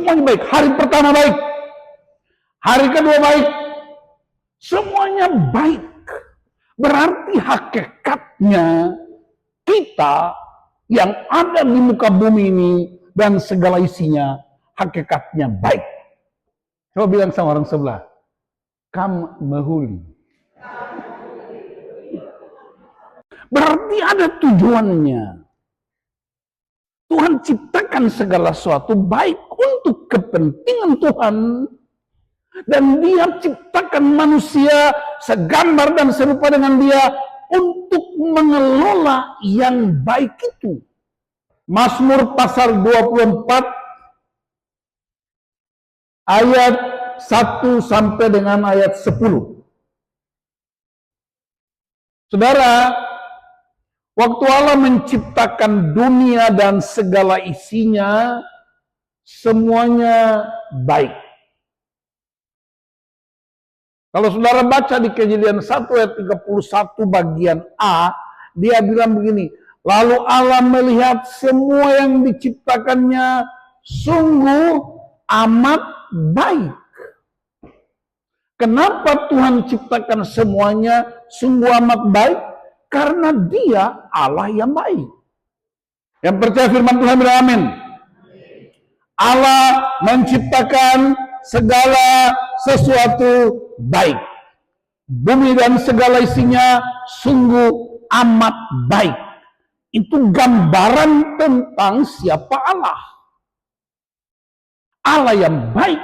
Semuanya baik. Hari pertama baik. Hari kedua baik. Semuanya baik. Berarti hakikatnya kita yang ada di muka bumi ini dan segala isinya hakikatnya baik. Coba bilang sama orang sebelah, kam mahuli. Berarti ada tujuannya. Tuhan ciptakan segala sesuatu baik untuk kepentingan Tuhan. Dan dia ciptakan manusia segambar dan serupa dengan dia untuk mengelola yang baik itu. Mazmur pasal 24 ayat 1 sampai dengan ayat 10. Saudara, waktu Allah menciptakan dunia dan segala isinya, semuanya baik. Kalau saudara baca di Kejadian 1 ayat 31 bagian A, dia bilang begini, lalu Allah melihat semua yang diciptakannya sungguh amat baik. Kenapa Tuhan ciptakan semuanya sungguh amat baik? Karena dia Allah yang baik. Yang percaya firman Tuhan bilang amin. Allah menciptakan segala sesuatu baik. Bumi dan segala isinya sungguh amat baik. Itu gambaran tentang siapa Allah. Allah yang baik.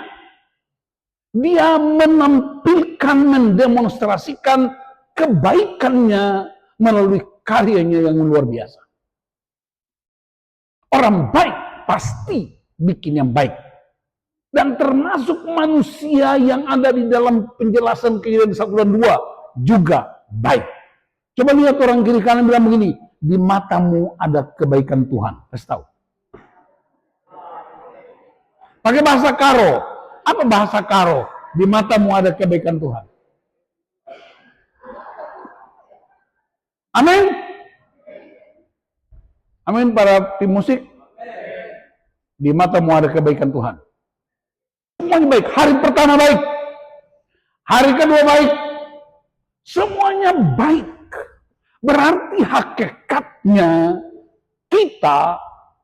Dia menampilkan, mendemonstrasikan kebaikannya melalui karyanya yang luar biasa. Orang baik pasti bikin yang baik. Dan termasuk manusia yang ada di dalam penjelasan Kejadian 1 dan 2 juga baik. Coba lihat orang kiri kanan bilang begini, di matamu ada kebaikan Tuhan. Kasih tahu. Pakai bahasa karo. Apa bahasa karo? Di matamu ada kebaikan Tuhan. Amin. Amin para tim musik. Di matamu ada kebaikan Tuhan. Semuanya baik. Hari pertama baik. Hari kedua baik. Semuanya baik. Berarti hakikatnya kita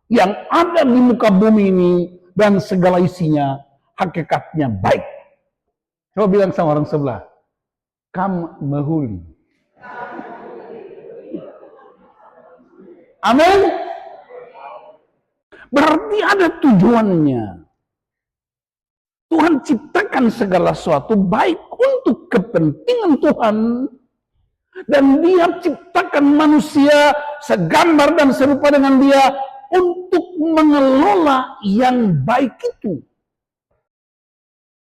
yang ada di muka bumi ini dan segala isinya hakikatnya baik. Coba bilang sama orang sebelah, kam mahuli. Amin. Berarti ada tujuannya. Tuhan ciptakan segala sesuatu baik untuk kepentingan Tuhan. Dan dia ciptakan manusia segambar dan serupa dengan dia untuk mengelola yang baik itu.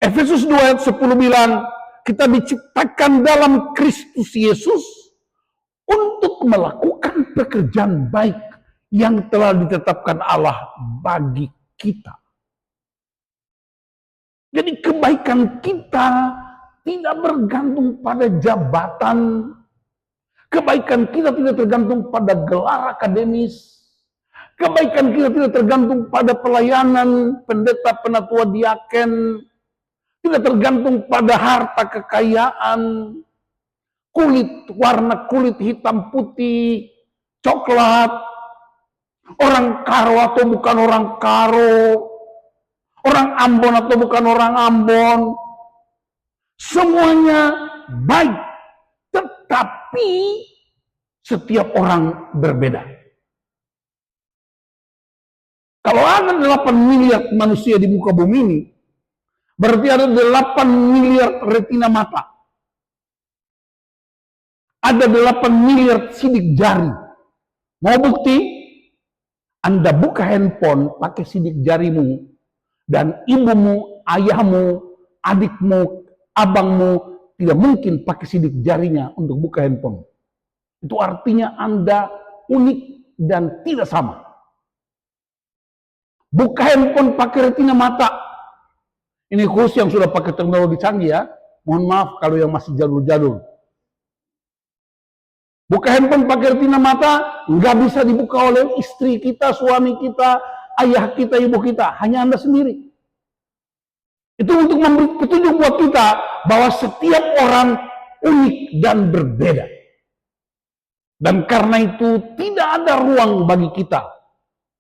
Efesus 2 ayat 10 bilang, kita diciptakan dalam Kristus Yesus untuk melakukan pekerjaan baik yang telah ditetapkan Allah bagi kita. Jadi kebaikan kita tidak bergantung pada jabatan. Kebaikan kita tidak tergantung pada gelar akademis. Kebaikan kita tidak tergantung pada pelayanan pendeta, penatua, diaken. Tidak tergantung pada harta kekayaan. Warna kulit hitam, putih, coklat. Orang karo atau bukan orang karo. Orang Ambon atau bukan orang Ambon. Semuanya baik. Tetapi setiap orang berbeda. Kalau ada 8 miliar manusia di muka bumi ini, berarti ada 8 miliar retina mata. Ada 8 miliar sidik jari. Mau bukti? Anda buka handphone pakai sidik jarimu. Dan ibumu, ayahmu, adikmu, abangmu tidak mungkin pakai sidik jarinya untuk buka handphone. Itu artinya Anda unik dan tidak sama. Buka handphone pakai retina mata. Ini khusus yang sudah pakai teknologi canggih ya. Mohon maaf kalau yang masih jadul-jadul. Buka handphone pakai retina mata, nggak bisa dibuka oleh istri kita, suami kita, ayah kita, ibu kita. Hanya Anda sendiri. Itu untuk memberi petunjuk buat kita bahwa setiap orang unik dan berbeda. Dan karena itu tidak ada ruang bagi kita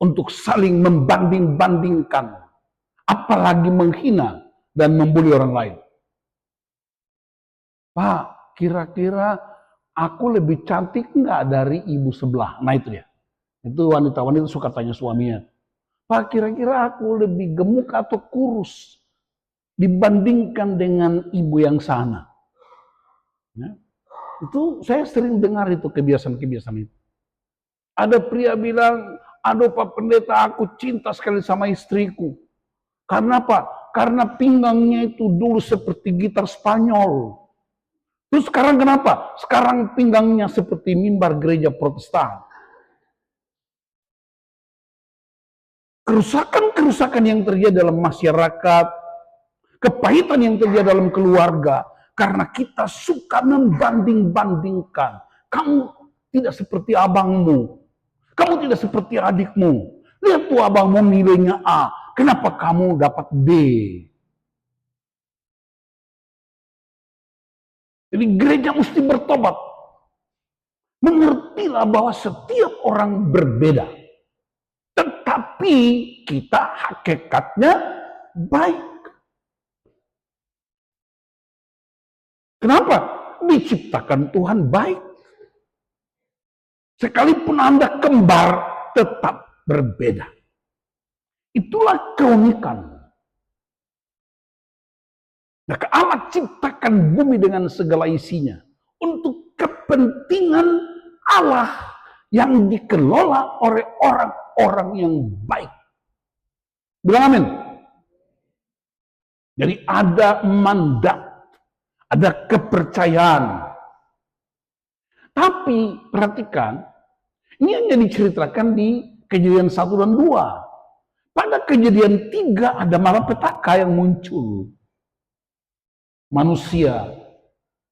untuk saling membanding-bandingkan, apalagi menghina dan membuli orang lain. Pak, kira-kira aku lebih cantik nggak dari ibu sebelah? Nah itu dia. Itu wanita-wanita suka tanya suaminya. Pak, kira-kira aku lebih gemuk atau kurus dibandingkan dengan ibu yang sana? Ya. Itu saya sering dengar itu kebiasaan-kebiasaan itu. Ada pria bilang, aduh Pak Pendeta, aku cinta sekali sama istriku. Karena apa? Karena pinggangnya itu dulu seperti gitar Spanyol. Terus sekarang kenapa? Sekarang pinggangnya seperti mimbar gereja Protestan. Kerusakan-kerusakan yang terjadi dalam masyarakat, kepahitan yang terjadi dalam keluarga, karena kita suka membanding-bandingkan. Kamu tidak seperti abangmu. Kamu tidak seperti adikmu. Lihat tuh abangmu nilainya A. Kenapa kamu dapat B? Jadi gereja mesti bertobat. Mengertilah bahwa setiap orang berbeda. Tetapi kita hakikatnya baik. Kenapa? Diciptakan Tuhan baik. Sekalipun Anda kembar, tetap berbeda. Itulah keunikan. Nah, Allah ciptakan bumi dengan segala isinya untuk kepentingan Allah yang dikelola oleh orang-orang yang baik. Bilang amin. Jadi ada mandat, ada kepercayaan. Tapi perhatikan, ini hanya diceritakan di Kejadian 1 dan 2. Pada Kejadian 3 ada malapetaka yang muncul. Manusia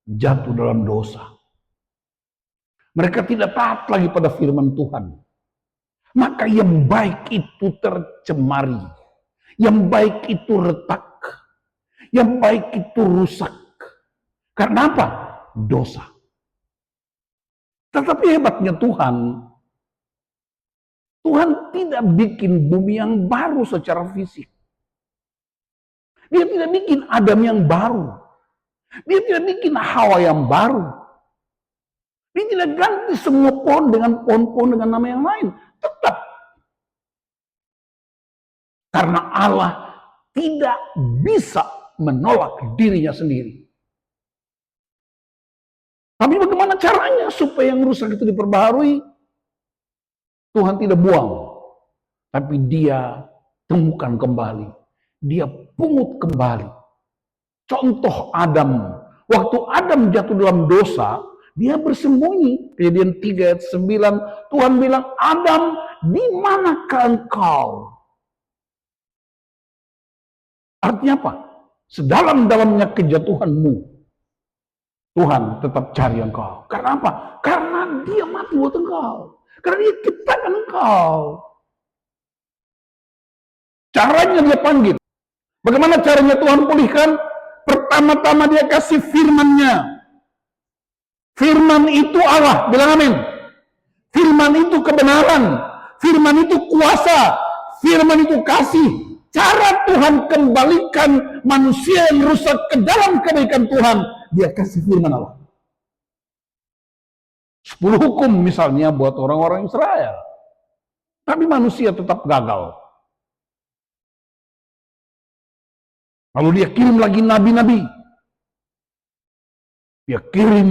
jatuh dalam dosa. Mereka tidak taat lagi pada firman Tuhan. Maka yang baik itu tercemari. Yang baik itu retak. Yang baik itu rusak. Karena apa? Dosa. Tetapi hebatnya Tuhan tidak bikin bumi yang baru secara fisik. Dia tidak bikin Adam yang baru. Dia tidak bikin Hawa yang baru. Dia tidak ganti semua pohon dengan pohon-pohon dengan nama yang lain. Tetap. Karena Allah tidak bisa menolak dirinya sendiri. Tapi bagaimana caranya supaya yang rusak itu diperbaharui? Tuhan tidak buang. Tapi dia temukan kembali. Dia pungut kembali. Contoh Adam. Waktu Adam jatuh dalam dosa, dia bersembunyi. Kejadian 3 ayat 9, Tuhan bilang, Adam, di manakah engkau? Artinya apa? Sedalam-dalamnya kejatuhanmu, Tuhan tetap cari engkau. Karena apa? Karena dia mati buat engkau. Karena dia ciptakan engkau. Caranya dia panggil. Bagaimana caranya Tuhan pulihkan? Pertama-tama dia kasih firman-Nya. Firman itu Allah. Bilang amin. Firman itu kebenaran. Firman itu kuasa. Firman itu kasih. Cara Tuhan kembalikan manusia yang rusak ke dalam kebaikan Tuhan, dia kasih firman Allah. 10 hukum misalnya buat orang-orang Israel. Tapi manusia tetap gagal. Lalu dia kirim lagi nabi-nabi. Dia kirim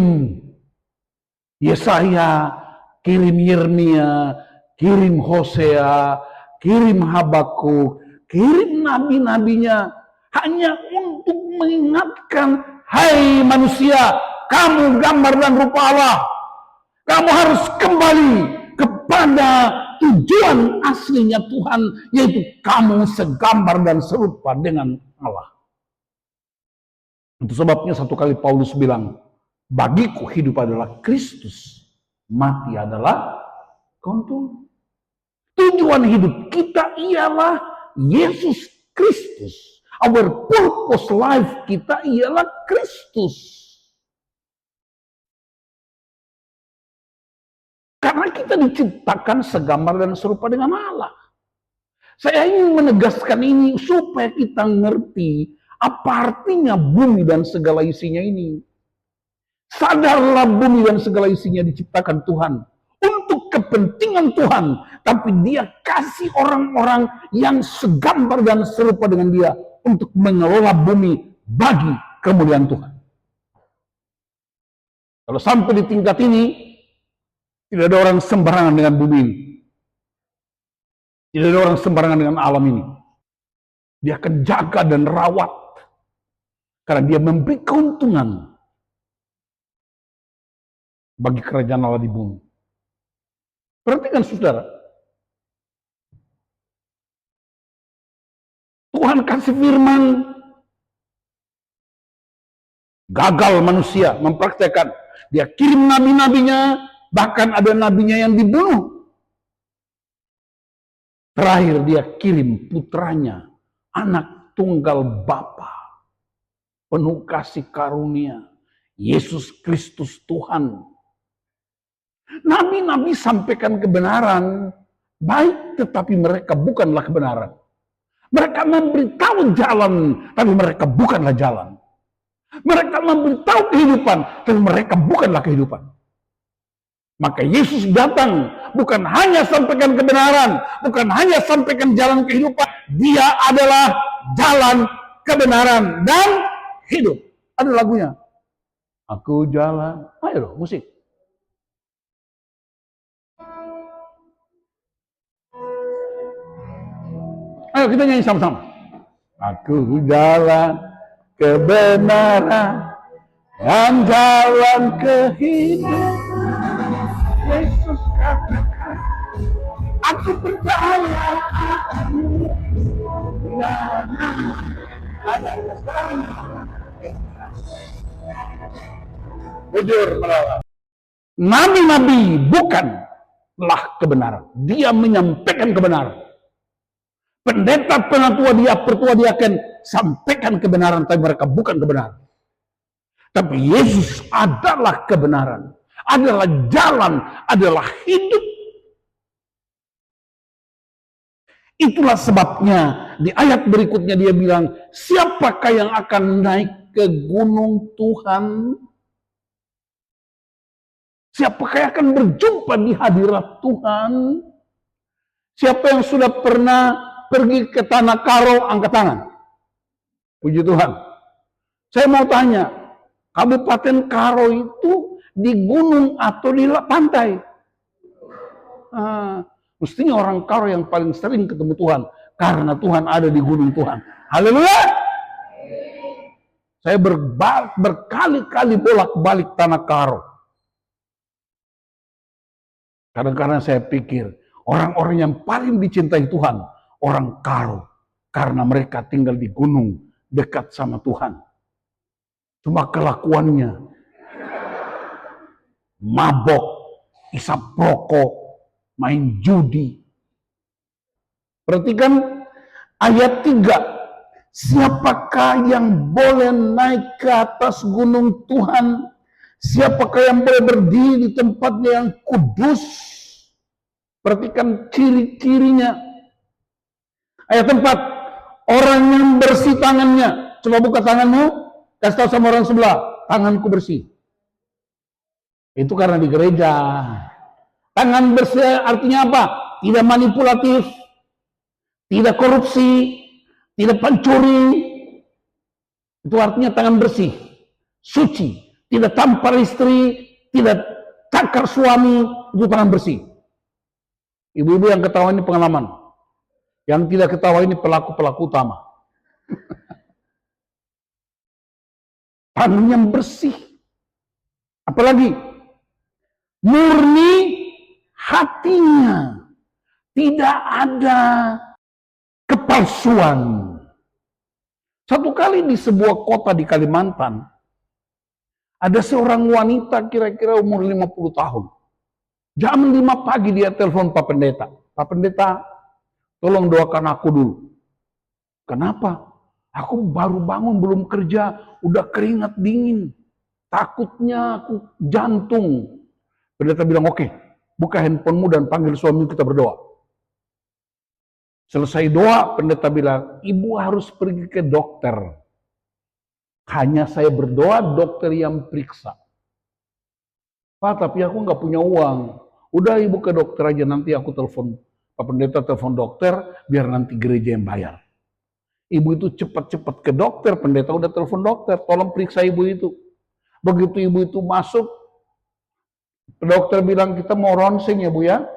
Yesaya, kirim Yeremia, kirim Hosea, kirim Habakuk, kirim nabi-nabinya hanya untuk mengingatkan, hai manusia, kamu gambar dan rupa Allah. Kamu harus kembali kepada tujuan aslinya Tuhan, yaitu kamu segambar dan serupa dengan Allah. Itu sebabnya satu kali Paulus bilang, bagiku hidup adalah Kristus, mati adalah keuntungan. Tujuan hidup kita ialah Yesus Kristus. Our purpose life kita ialah Kristus. Karena kita diciptakan segambar dan serupa dengan Allah. Saya ingin menegaskan ini supaya kita ngerti apa artinya bumi dan segala isinya ini. Sadarlah bumi dan segala isinya diciptakan Tuhan untuk kepentingan Tuhan. Tapi dia kasih orang-orang yang segambar dan serupa dengan dia untuk mengelola bumi bagi kemuliaan Tuhan. Kalau sampai di tingkat ini, tidak ada orang sembarangan dengan bumi ini. Tidak ada orang sembarangan dengan alam ini. Dia akan jaga dan rawat. Karena dia memberi keuntungan bagi kerajaan Allah di bumi. Perhatikan saudara. Tuhan kasih firman. Gagal manusia mempraktekkan. Dia kirim nabi-nabinya. Bahkan ada nabinya yang dibunuh. Terakhir dia kirim putranya, anak tunggal Bapa, penuh kasih karunia, Yesus Kristus Tuhan. Nabi-nabi sampaikan kebenaran, baik tetapi mereka bukanlah kebenaran. Mereka memberitahu jalan, tapi mereka bukanlah jalan. Mereka memberitahu kehidupan, tapi mereka bukanlah kehidupan. Maka Yesus datang bukan hanya sampaikan kebenaran, bukan hanya sampaikan jalan kehidupan. Dia adalah jalan kebenaran dan hidup. Ada lagunya. Aku jalan. Ayo dong, musik. Ayo kita nyanyi sama-sama. Aku jalan kebenaran dan jalan kehidupan. Yesus katakan, aku percaya ada jujur melawan. Nabi-nabi bukanlah kebenaran. Dia menyampaikan kebenaran. Pendeta, penatua dia, pertua dia akan sampaikan kebenaran, tapi mereka bukan kebenaran. Tapi Yesus adalah kebenaran. Adalah jalan, adalah hidup. Itulah sebabnya di ayat berikutnya dia bilang, siapakah yang akan naik ke gunung Tuhan? Siapakah yang akan berjumpa di hadirat Tuhan? Siapa yang sudah pernah pergi ke Tanah Karo, angkat tangan. Puji Tuhan. Saya mau tanya, Kabupaten Karo itu di gunung atau di pantai? Mestinya orang Karo yang paling sering ketemu Tuhan. Karena Tuhan ada di gunung Tuhan. Haleluya! Saya berkali-kali bolak-balik Tanah Karo. Kadang-kadang saya pikir, orang-orang yang paling dicintai Tuhan, orang Karo. Karena mereka tinggal di gunung, dekat sama Tuhan. Cuma kelakuannya, mabok, isap rokok, main judi. Perhatikan ayat 3. Siapakah yang boleh naik ke atas gunung Tuhan? Siapakah yang boleh berdiri di tempatnya yang kudus? Perhatikan ciri-cirinya. Ayat 4. Orang yang bersih tangannya. Coba buka tanganmu. Kasih tahu sama orang sebelah. Tanganku bersih. Itu karena di gereja. Tangan bersih artinya apa? Tidak manipulatif. Tidak korupsi. Tidak pencuri. Itu artinya tangan bersih. Suci. Tidak tampar istri. Tidak cakar suami. Itu tangan bersih. Ibu-ibu yang ketawa ini pengalaman. Yang tidak ketawa ini pelaku-pelaku utama. Tangan yang bersih. Apalagi? Murni hatinya. Tidak ada kepalsuan. Satu kali di sebuah kota di Kalimantan, ada seorang wanita kira-kira umur 50 tahun. Jam 5 pagi dia telepon Pak Pendeta. Pak Pendeta, tolong doakan aku dulu. Kenapa? Aku baru bangun, belum kerja, udah keringat dingin. Takutnya aku jantung. Pendeta bilang, oke, buka handphonemu dan panggil suamimu, kita berdoa. Selesai doa, pendeta bilang, ibu harus pergi ke dokter. Hanya saya berdoa, dokter yang periksa. Pak, tapi aku nggak punya uang. Udah ibu ke dokter aja, nanti aku telepon. Pak pendeta telepon dokter, biar nanti gereja yang bayar. Ibu itu cepat-cepat ke dokter, pendeta udah telepon dokter, tolong periksa ibu itu. Begitu ibu itu masuk, dokter bilang kita mau ronsen ya bu ya,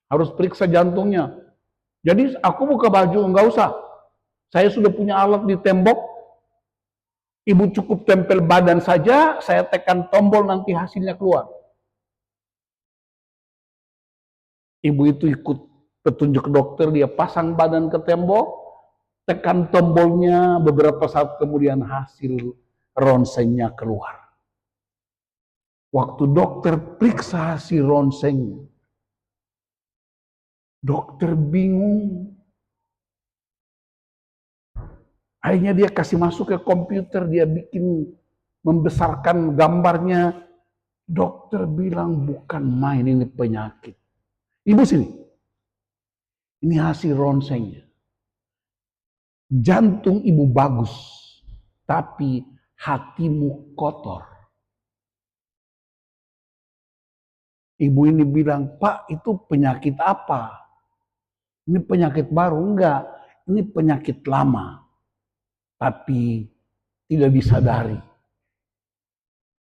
harus periksa jantungnya. Jadi aku buka baju, enggak usah. Saya sudah punya alat di tembok, ibu cukup tempel badan saja, saya tekan tombol nanti hasilnya keluar. Ibu itu ikut petunjuk dokter, dia pasang badan ke tembok, tekan tombolnya, beberapa saat kemudian hasil ronsennya keluar. Waktu dokter periksa hasil ronsennya, dokter bingung. Akhirnya dia kasih masuk ke komputer, dia bikin, membesarkan gambarnya. Dokter bilang bukan main, ini penyakit. Ibu sini, ini hasil ronsennya. Jantung ibu bagus, tapi hatimu kotor. Ibu ini bilang, Pak itu penyakit apa? Ini penyakit baru? Enggak, ini penyakit lama. Tapi tidak disadari.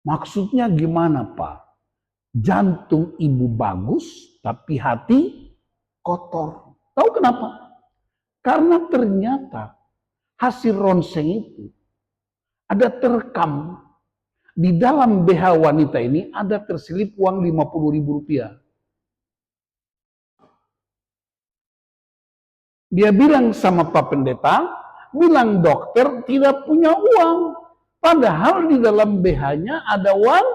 Maksudnya gimana Pak? Jantung ibu bagus, tapi hati kotor. Tahu kenapa? Karena ternyata hasil ronsen itu ada terekam di dalam BH wanita ini ada terselip uang 50.000 rupiah. Dia bilang sama Pak Pendeta, bilang dokter tidak punya uang. Padahal di dalam BH-nya ada uang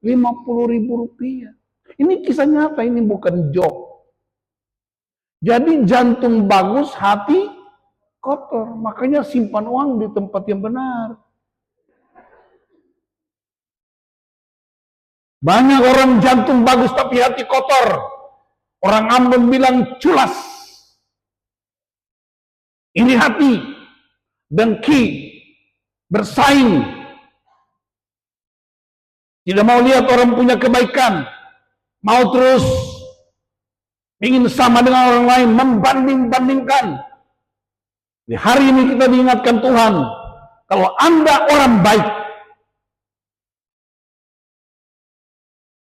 50.000 rupiah. Ini kisah nyata, ini bukan joke. Jadi jantung bagus, hati kotor. Makanya simpan uang di tempat yang benar. Banyak orang jantung bagus tapi hati kotor. Orang Ambon bilang culas. Ini hati, dengki, bersaing. Tidak mau lihat orang punya kebaikan. Mau terus ingin sama dengan orang lain, membanding-bandingkan. Di hari ini kita diingatkan Tuhan, kalau Anda orang baik,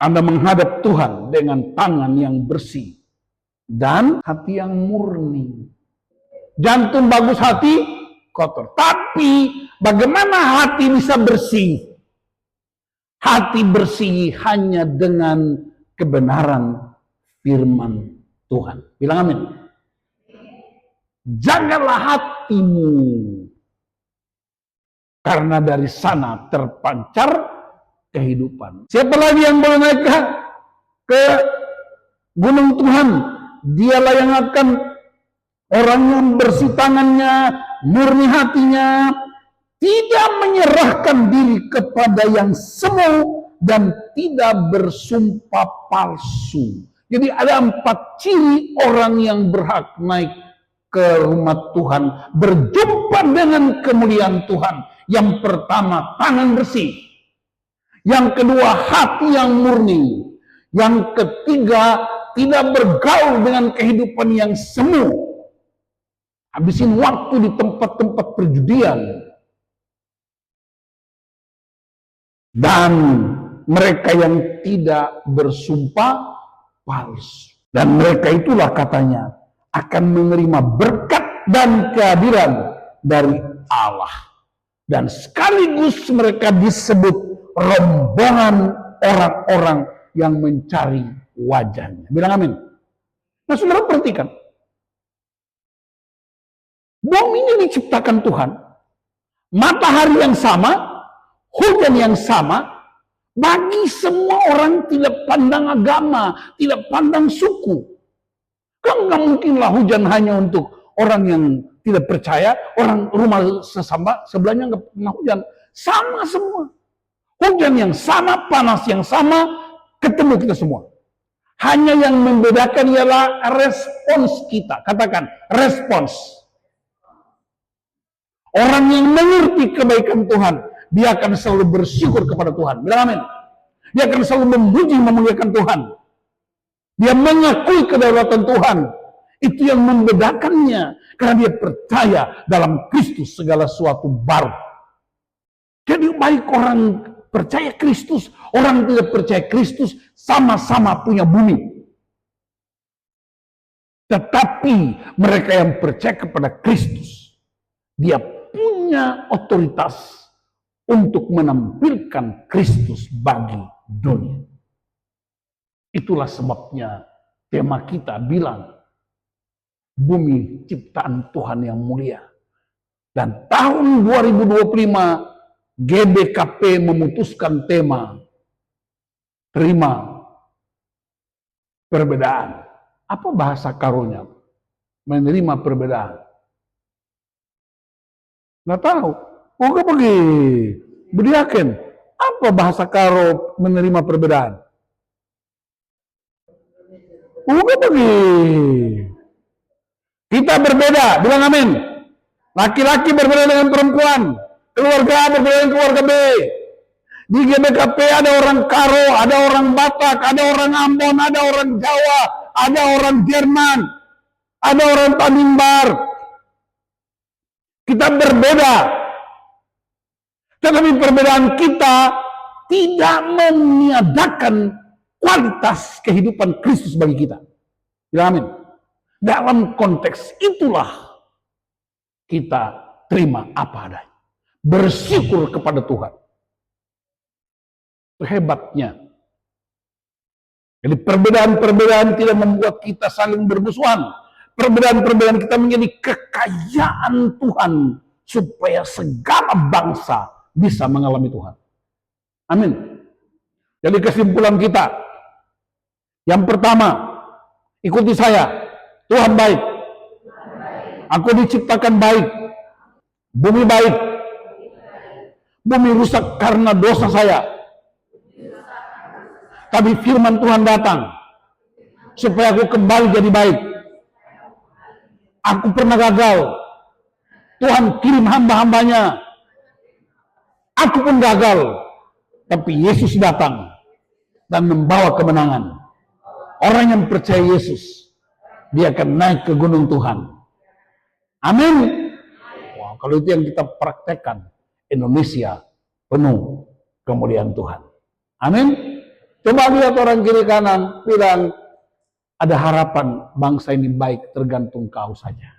Anda menghadap Tuhan dengan tangan yang bersih dan hati yang murni. Jantung bagus, hati kotor. Tapi bagaimana hati bisa bersih? Hati bersih hanya dengan kebenaran firman Tuhan. Bilang amin. Jagalah hatimu, karena dari sana terpancar kehidupan. Siapa lagi yang boleh naik ke gunung Tuhan? Dialah yang akan, orang yang bersih tangannya, murni hatinya, tidak menyerahkan diri kepada yang semu dan tidak bersumpah palsu. Jadi ada 4 ciri orang yang berhak naik ke rumah Tuhan, berjumpa dengan kemuliaan Tuhan. Yang pertama, tangan bersih. Yang kedua, hati yang murni. Yang ketiga, tidak bergaul dengan kehidupan yang semu. Habisin waktu di tempat-tempat perjudian. Dan mereka yang tidak bersumpah palsu. Dan mereka itulah katanya akan menerima berkat dan kehadiran dari Allah. Dan sekaligus mereka disebut rombongan orang-orang yang mencari wajahnya. Bilang amin. Nah saudara perhatikan. Bumi ini diciptakan Tuhan. Matahari yang sama, hujan yang sama, bagi semua orang, tidak pandang agama, tidak pandang suku. Kan nggak mungkinlah hujan hanya untuk orang yang tidak percaya, orang rumah sesama sebelahnya nggak pernah hujan. Sama semua. Hujan yang sama, panas yang sama, ketemu kita semua. Hanya yang membedakan ialah respons kita. Katakan, respons. Orang yang mengerti kebaikan Tuhan, dia akan selalu bersyukur kepada Tuhan. Bilang amin. Dia akan selalu memuji, memuliakan Tuhan. Dia mengakui kedaulatan Tuhan. Itu yang membedakannya. Karena dia percaya dalam Kristus segala sesuatu baru. Jadi baik orang percaya Kristus, orang tidak percaya Kristus, sama-sama punya bumi. Tetapi mereka yang percaya kepada Kristus, dia punya otoritas untuk menampilkan Kristus bagi dunia. Itulah sebabnya tema kita bilang, bumi ciptaan Tuhan yang mulia. Dan tahun 2025, GBKP memutuskan tema, terima perbedaan. Apa bahasa karunya? Menerima perbedaan. Nggak tahu. Moga pergi. Berdiaken. Apa bahasa karo menerima perbedaan? Moga pergi. Kita berbeda. Bilang amin. Laki-laki berbeda dengan perempuan. Keluarga berbeda dengan keluarga B. Di GBKP ada orang Karo, ada orang Batak, ada orang Ambon, ada orang Jawa, ada orang Jerman, ada orang Tanimbar. Kita berbeda. Tetapi perbedaan kita tidak meniadakan kualitas kehidupan Kristus bagi kita. Ya, amin. Dalam konteks itulah kita terima apa adanya. Bersyukur kepada Tuhan. Itu hebatnya. Jadi perbedaan-perbedaan tidak membuat kita saling bermusuhan. Perbedaan-perbedaan kita menjadi kekayaan Tuhan supaya segala bangsa bisa mengalami Tuhan. Amin. Jadi kesimpulan kita, yang pertama, ikuti saya. Tuhan baik. Aku diciptakan baik. Bumi baik. Bumi rusak karena dosa saya. Tapi firman Tuhan datang supaya aku kembali jadi baik. Aku pernah gagal. Tuhan kirim hamba-hambanya. Aku pun gagal. Tapi Yesus datang dan membawa kemenangan. Orang yang percaya Yesus, dia akan naik ke gunung Tuhan. Amin. Wow, kalau itu yang kita praktekkan, Indonesia penuh kemuliaan Tuhan. Amin. Coba lihat orang kiri kanan, bilang, ada harapan bangsa ini baik, tergantung kau saja.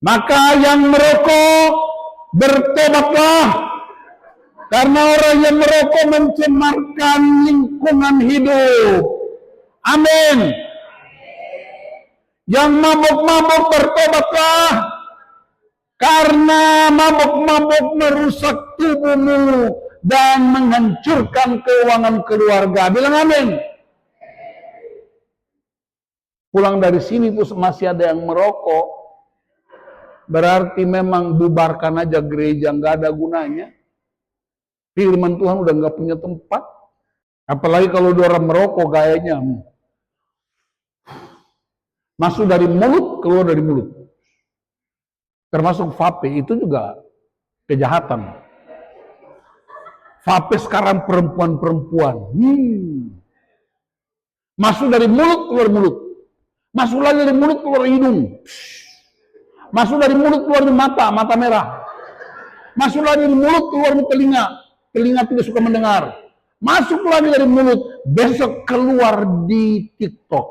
Maka yang merokok, bertobatlah. Karena orang yang merokok mencemarkan lingkungan hidup. Amin. Yang mabuk-mabuk, bertobatlah. Karena mabuk-mabuk merusak tubuhmu dan menghancurkan keuangan keluarga. Bilang amin. Pulang dari sini pun masih ada yang merokok. Berarti memang bubarkan aja gereja, nggak ada gunanya. Firman Tuhan udah nggak punya tempat. Apalagi kalau orang merokok gayanya. Masuk dari mulut, keluar dari mulut. Termasuk vape, itu juga kejahatan. Vape sekarang perempuan-perempuan. Masuk dari mulut, keluar mulut. Masuk lagi dari mulut, keluar hidung. Masuk dari mulut, keluar di mata, mata merah. Masuk lagi dari mulut, keluar di telinga. Telinga tidak suka mendengar. Masuk lagi dari mulut, besok keluar di TikTok.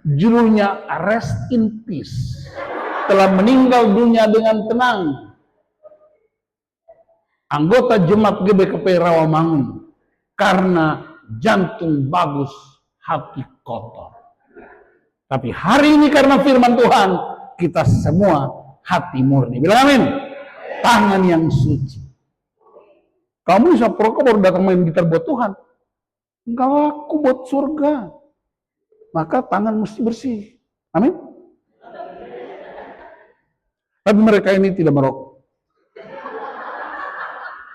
Judulnya Rest in Peace. Telah meninggal dunia dengan tenang. Anggota jemaat GBKP Rawamangun. Karena jantung bagus, hati kotor. Tapi hari ini karena firman Tuhan, kita semua hati murni. Bilang amin. Tangan yang suci. Kamu bisa perokok baru datang main gitar buat Tuhan. Enggak laku buat surga. Maka tangan mesti bersih. Amin. Tapi mereka ini tidak merokok.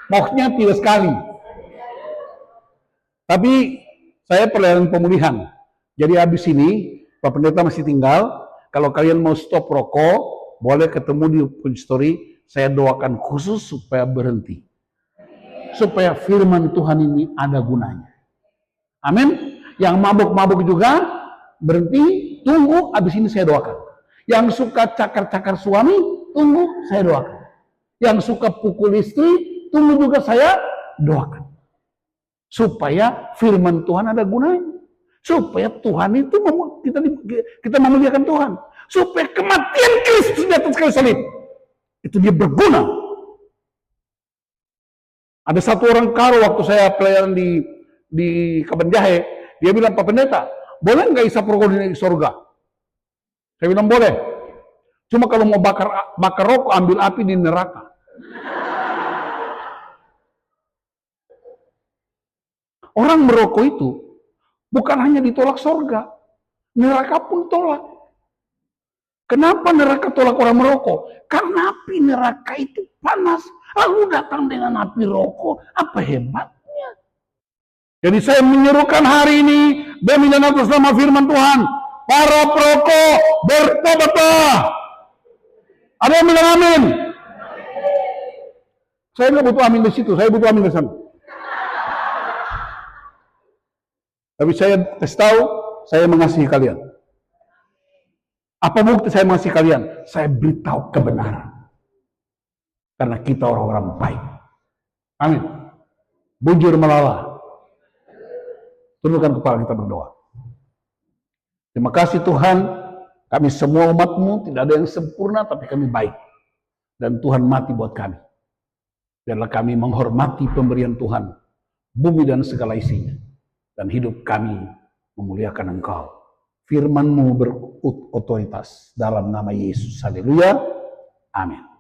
Moknya tidak sekali. Tapi saya pelayanan pemulihan. Jadi habis ini, Pak Pendeta masih tinggal. Kalau kalian mau stop rokok, boleh ketemu di Puji Story. Saya doakan khusus supaya berhenti. Supaya firman Tuhan ini ada gunanya. Amin. Yang mabuk-mabuk juga berhenti, tunggu, habis ini saya doakan. Yang suka cakar-cakar suami, tunggu, saya doakan. Yang suka pukul istri, tunggu juga saya doakan. Supaya firman Tuhan ada gunanya. Supaya Tuhan itu kita memuliakan Tuhan. Supaya kematian Kristus di atas kayu salib itu dia berguna. Ada satu orang karo waktu saya pelayanan di Kaban Jahe, dia bilang, Pak Pendeta, boleh nggak isap rokok di surga? Saya bilang boleh. Cuma kalau mau bakar rokok, ambil api di neraka. Orang merokok itu bukan hanya ditolak surga, neraka pun tolak. Kenapa neraka tolak orang merokok? Karena api neraka itu panas. Lalu datang dengan api rokok, apa hebatnya? Jadi saya menyerukan hari ini demi dan atas nama firman Tuhan, para perokok bertobatlah. Ada yang bilang amin? Saya nggak butuh amin di situ, saya butuh amin di sana. Tapi saya kasih tahu, saya mengasihi kalian. Apa bukti saya mengasihi kalian? Saya beritahu kebenaran. Karena kita orang-orang baik. Amin. Bujur melala. Tundukkan kepala kita berdoa. Terima kasih Tuhan. Kami semua umat-Mu tidak ada yang sempurna, tapi kami baik. Dan Tuhan mati buat kami. Biarlah kami menghormati pemberian Tuhan. Bumi dan segala isinya. Dan hidup kami memuliakan Engkau. Firman-Mu berotoritas dalam nama Yesus. Haleluya. Amin.